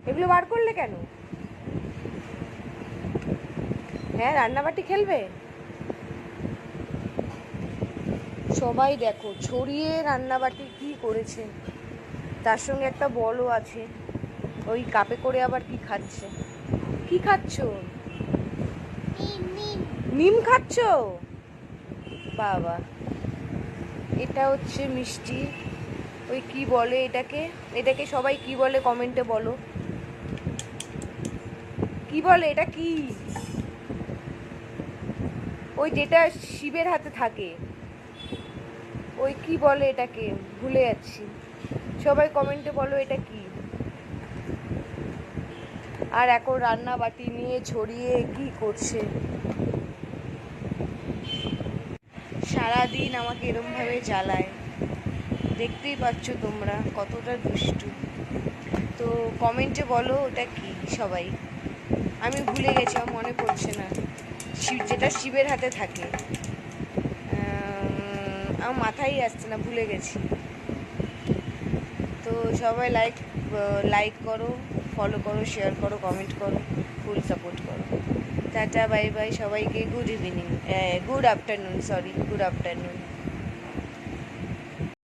এগুলো বার করলে কেন? হ্যাঁ, রান্নাবাটি খেলবে? সবাই দেখো ছড়িয়ে রান্নাবাটি কি করেছে, তার সঙ্গে একটা বলও আছে। ওই কাপে করে আবার কি খাচ্ছে। কি খাচ্ছ? নিম খাচ্ছ? বাবা, এটা হচ্ছে মিষ্টি। ওই কি বলে এটাকে, এটাকে সবাই কি বলে কমেন্টে বলো। কি বলে এটা? কি ওই যেটা শিবের হাতে থাকে, ওই কি বলে এটাকে, ভুলে যাচ্ছি। সবাই কমেন্টে বলো এটা কি। আর এখন রান্না বাটি নিয়ে ছড়িয়ে কি করছে। সারাদিন আমাকে এরমভাবে জ্বালায়, দেখতেই পাচ্ছ তোমরা কতটা দুষ্টু। তো কমেন্টে বলো ওটা কি সবাই। আমি ভুলে গেছি, আমার মনে পড়ছে না। যেটা শিবের হাতে থাকে, আমার মাথায় আসছে না, ভুলে গেছি। তো সবাই লাইক করো, ফলো করো, শেয়ার করো, কমেন্ট করো, ফুল সাপোর্ট করো। টাটা, বাই বাই সবাইকে। Good evening, good afternoon, sorry, good afternoon.